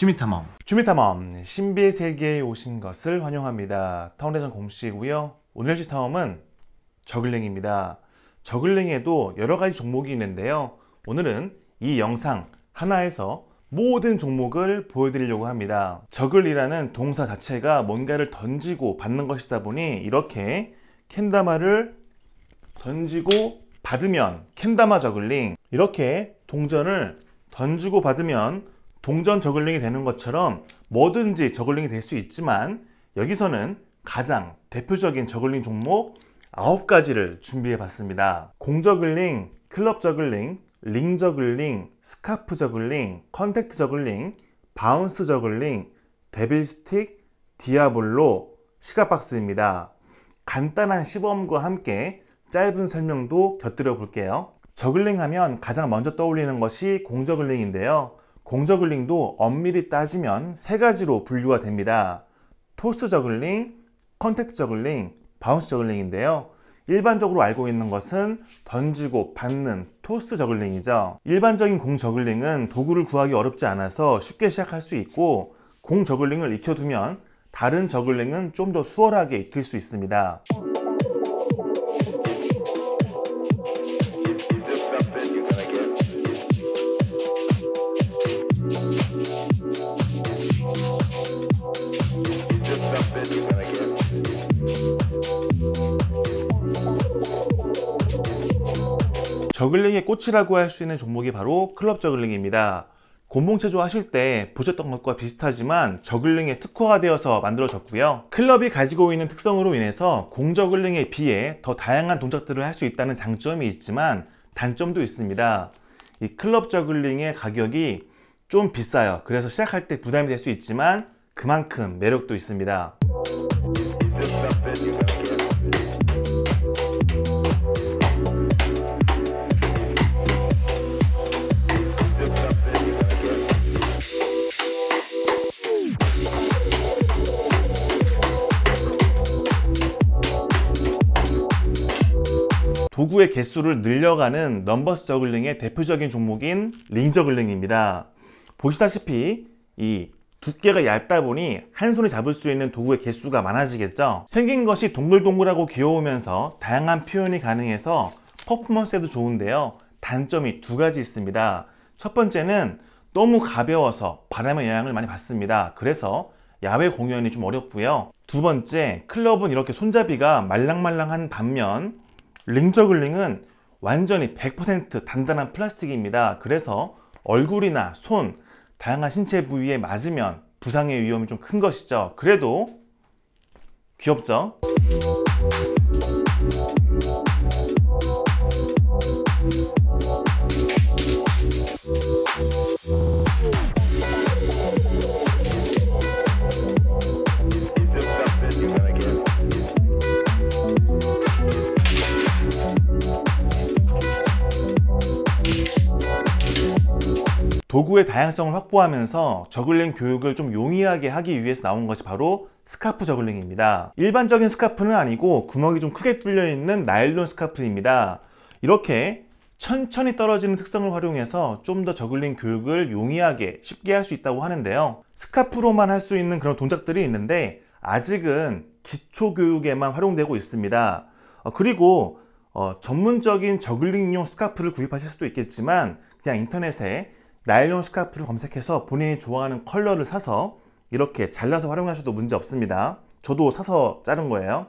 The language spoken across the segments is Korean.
취미탐험. 취미탐험, 신비의 세계에 오신 것을 환영합니다. 타운레전 공식이고요. 오늘 실 탐험은 저글링입니다. 저글링에도 여러가지 종목이 있는데요. 오늘은 이 영상 하나에서 모든 종목을 보여드리려고 합니다. 저글이라는 동사 자체가 뭔가를 던지고 받는 것이다 보니 이렇게 캔다마를 던지고 받으면 캔다마 저글링, 이렇게 동전을 던지고 받으면 동전 저글링이 되는 것처럼 뭐든지 저글링이 될 수 있지만, 여기서는 가장 대표적인 저글링 종목 9가지를 준비해 봤습니다. 공저글링, 클럽 저글링, 링 저글링, 스카프 저글링, 컨택트 저글링, 바운스 저글링, 데빌 스틱, 디아블로, 시가박스입니다. 간단한 시범과 함께 짧은 설명도 곁들여 볼게요. 저글링 하면 가장 먼저 떠올리는 것이 공저글링인데요. 공저글링도 엄밀히 따지면 3가지로 분류가 됩니다. 토스 저글링, 컨택트 저글링, 바운스 저글링인데요. 일반적으로 알고 있는 것은 던지고 받는 토스 저글링이죠. 일반적인 공 저글링은 도구를 구하기 어렵지 않아서 쉽게 시작할 수 있고, 공 저글링을 익혀두면 다른 저글링은 좀 더 수월하게 익힐 수 있습니다. 저글링의 꽃이라고 할 수 있는 종목이 바로 클럽 저글링입니다. 곤봉체조 하실 때 보셨던 것과 비슷하지만 저글링의 특화가 되어서 만들어졌고요. 클럽이 가지고 있는 특성으로 인해서 공 저글링에 비해 더 다양한 동작들을 할 수 있다는 장점이 있지만 단점도 있습니다. 이 클럽 저글링의 가격이 좀 비싸요. 그래서 시작할 때 부담이 될 수 있지만 그만큼 매력도 있습니다. 도구의 개수를 늘려가는 넘버스 저글링의 대표적인 종목인 링 저글링입니다. 보시다시피 이 두께가 얇다 보니 한 손에 잡을 수 있는 도구의 개수가 많아지겠죠. 생긴 것이 동글동글하고 귀여우면서 다양한 표현이 가능해서 퍼포먼스에도 좋은데요. 단점이 2가지 있습니다. 첫 번째는 너무 가벼워서 바람의 영향을 많이 받습니다. 그래서 야외 공연이 좀 어렵고요. 두 번째, 클럽은 이렇게 손잡이가 말랑말랑한 반면 링 저글링은 완전히 100% 단단한 플라스틱입니다. 그래서 얼굴이나 손, 다양한 신체 부위에 맞으면 부상의 위험이 좀 큰 것이죠. 그래도 귀엽죠? 도구의 다양성을 확보하면서 저글링 교육을 좀 용이하게 하기 위해서 나온 것이 바로 스카프 저글링입니다. 일반적인 스카프는 아니고 구멍이 좀 크게 뚫려 있는 나일론 스카프입니다. 이렇게 천천히 떨어지는 특성을 활용해서 좀 더 저글링 교육을 용이하게 쉽게 할 수 있다고 하는데요. 스카프로만 할 수 있는 그런 동작들이 있는데 아직은 기초 교육에만 활용되고 있습니다. 그리고 전문적인 저글링용 스카프를 구입하실 수도 있겠지만 그냥 인터넷에 나일론 스카프를 검색해서 본인이 좋아하는 컬러를 사서 이렇게 잘라서 활용하셔도 문제 없습니다. 저도 사서 자른 거예요.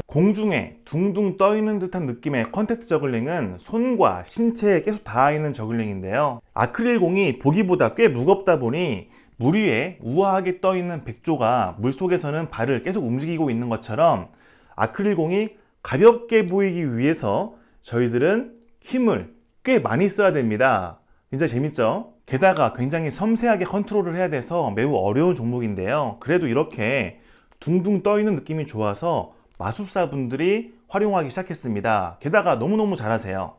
공중에 둥둥 떠있는 듯한 느낌의 컨택트 저글링은 손과 신체에 계속 닿아있는 저글링인데요. 아크릴 공이 보기보다 꽤 무겁다 보니 물 위에 우아하게 떠있는 백조가 물속에서는 발을 계속 움직이고 있는 것처럼 아크릴 공이 가볍게 보이기 위해서 저희들은 힘을 꽤 많이 써야 됩니다. 굉장히 재밌죠? 게다가 굉장히 섬세하게 컨트롤을 해야 돼서 매우 어려운 종목인데요. 그래도 이렇게 둥둥 떠있는 느낌이 좋아서 마술사분들이 활용하기 시작했습니다. 게다가 너무너무 잘하세요.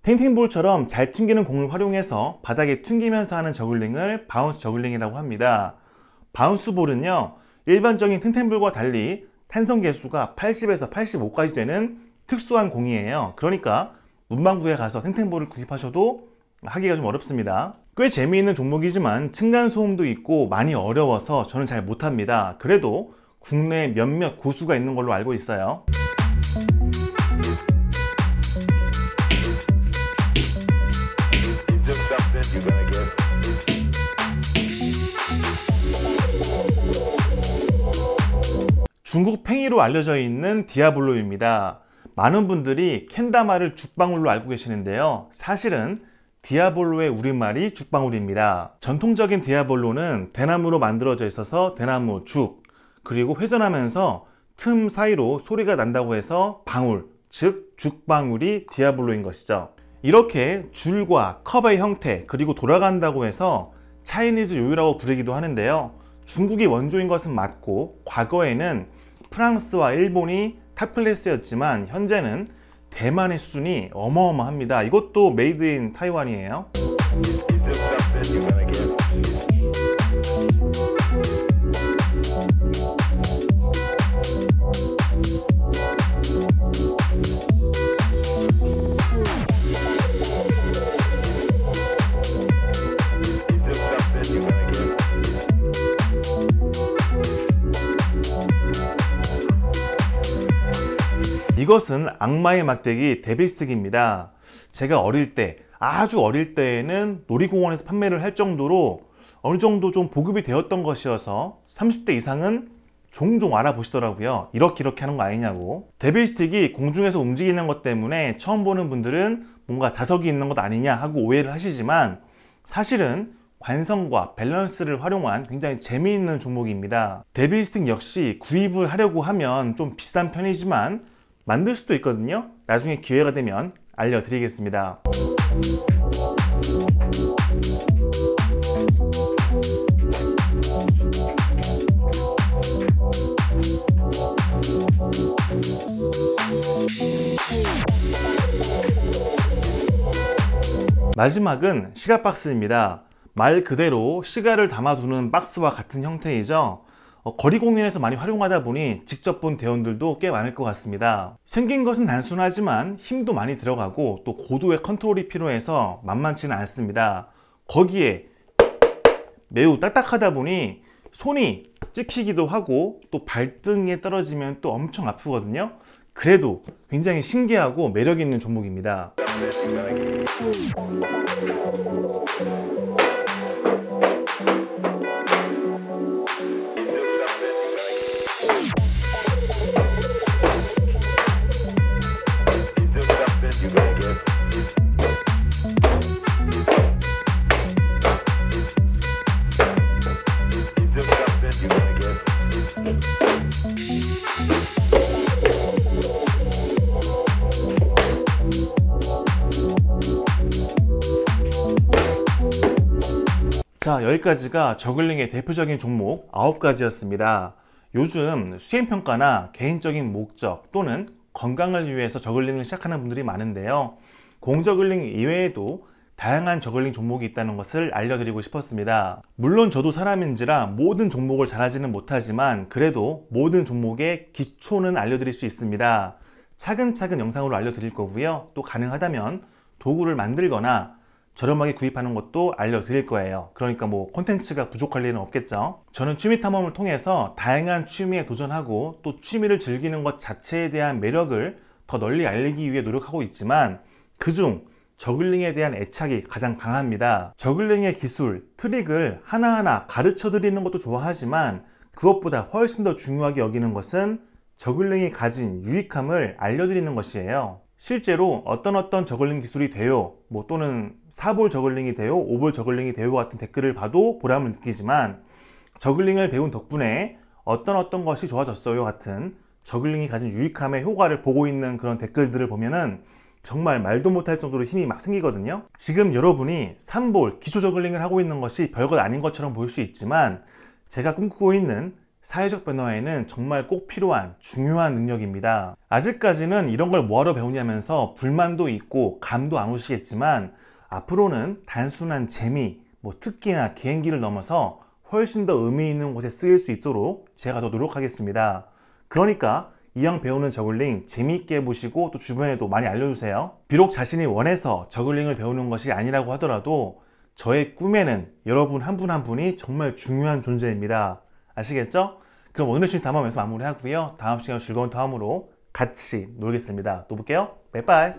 탱탱볼처럼 잘 튕기는 공을 활용해서 바닥에 튕기면서 하는 저글링을 바운스 저글링이라고 합니다. 바운스볼은요, 일반적인 탱탱볼과 달리 탄성 계수가 80에서 85까지 되는 특수한 공이에요. 그러니까 문방구에 가서 탱탱볼을 구입하셔도 하기가 좀 어렵습니다. 꽤 재미있는 종목이지만 층간소음도 있고 많이 어려워서 저는 잘 못합니다. 그래도 국내에 몇몇 고수가 있는 걸로 알고 있어요. 중국 팽이로 알려져 있는 디아블로입니다. 많은 분들이 캔다마를 죽방울로 알고 계시는데요. 사실은 디아블로의 우리말이 죽방울입니다. 전통적인 디아블로는 대나무로 만들어져 있어서 대나무 죽, 그리고 회전하면서 틈 사이로 소리가 난다고 해서 방울, 즉 죽방울이 디아블로인 것이죠. 이렇게 줄과 컵의 형태, 그리고 돌아간다고 해서 차이니즈 요요라고 부르기도 하는데요. 중국이 원조인 것은 맞고 과거에는 프랑스와 일본이 탑클래스였지만 현재는 대만의 수준이 어마어마합니다. 이것도 메이드 인 타이완이에요. 이것은 악마의 막대기 데빌스틱입니다. 제가 어릴 때, 아주 어릴 때에는 놀이공원에서 판매를 할 정도로 어느 정도 좀 보급이 되었던 것이어서 30대 이상은 종종 알아보시더라고요. 이렇게 하는 거 아니냐고. 데빌스틱이 공중에서 움직이는 것 때문에 처음 보는 분들은 뭔가 자석이 있는 것 아니냐 하고 오해를 하시지만 사실은 관성과 밸런스를 활용한 굉장히 재미있는 종목입니다. 데빌스틱 역시 구입을 하려고 하면 좀 비싼 편이지만 만들 수도 있거든요. 나중에 기회가 되면 알려드리겠습니다. 마지막은 시가 박스입니다. 말 그대로 시가를 담아두는 박스와 같은 형태이죠. 거리 공연에서 많이 활용하다 보니 직접 본 대원들도 꽤 많을 것 같습니다. 생긴 것은 단순하지만 힘도 많이 들어가고 또 고도의 컨트롤이 필요해서 만만치는 않습니다. 거기에 매우 딱딱하다 보니 손이 찍히기도 하고 또 발등에 떨어지면 또 엄청 아프거든요. 그래도 굉장히 신기하고 매력 있는 종목입니다. 자, 여기까지가 저글링의 대표적인 종목 9가지였습니다. 요즘 수행평가나 개인적인 목적 또는 건강을 위해서 저글링을 시작하는 분들이 많은데요. 공저글링 이외에도 다양한 저글링 종목이 있다는 것을 알려드리고 싶었습니다. 물론 저도 사람인지라 모든 종목을 잘하지는 못하지만 그래도 모든 종목의 기초는 알려드릴 수 있습니다. 차근차근 영상으로 알려드릴 거고요. 또 가능하다면 도구를 만들거나 저렴하게 구입하는 것도 알려드릴 거예요. 그러니까 뭐 콘텐츠가 부족할 일은 없겠죠. 저는 취미 탐험을 통해서 다양한 취미에 도전하고 또 취미를 즐기는 것 자체에 대한 매력을 더 널리 알리기 위해 노력하고 있지만 그중 저글링에 대한 애착이 가장 강합니다. 저글링의 기술, 트릭을 하나하나 가르쳐 드리는 것도 좋아하지만 그것보다 훨씬 더 중요하게 여기는 것은 저글링이 가진 유익함을 알려드리는 것이에요. 실제로 어떤 저글링 기술이 돼요, 뭐 또는 4볼 저글링이 돼요, 5볼 저글링이 돼요 같은 댓글을 봐도 보람을 느끼지만 저글링을 배운 덕분에 어떤 것이 좋아졌어요 같은 저글링이 가진 유익함의 효과를 보고 있는 그런 댓글들을 보면은 정말 말도 못할 정도로 힘이 막 생기거든요. 지금 여러분이 3볼 기초 저글링을 하고 있는 것이 별것 아닌 것처럼 보일 수 있지만 제가 꿈꾸고 있는 사회적 변화에는 정말 꼭 필요한 중요한 능력입니다. 아직까지는 이런 걸 뭐하러 배우냐면서 불만도 있고 감도 안 오시겠지만 앞으로는 단순한 재미, 특기나 개인기를 넘어서 훨씬 더 의미 있는 곳에 쓰일 수 있도록 제가 더 노력하겠습니다. 그러니까 이왕 배우는 저글링 재미있게 해보시고 또 주변에도 많이 알려주세요. 비록 자신이 원해서 저글링을 배우는 것이 아니라고 하더라도 저의 꿈에는 여러분 한 분 한 분이 정말 중요한 존재입니다. 아시겠죠? 그럼 오늘의 주인 탐험에서 마무리하고요. 다음 시간 즐거운 탐험으로 같이 놀겠습니다. 또 볼게요. 바이바이.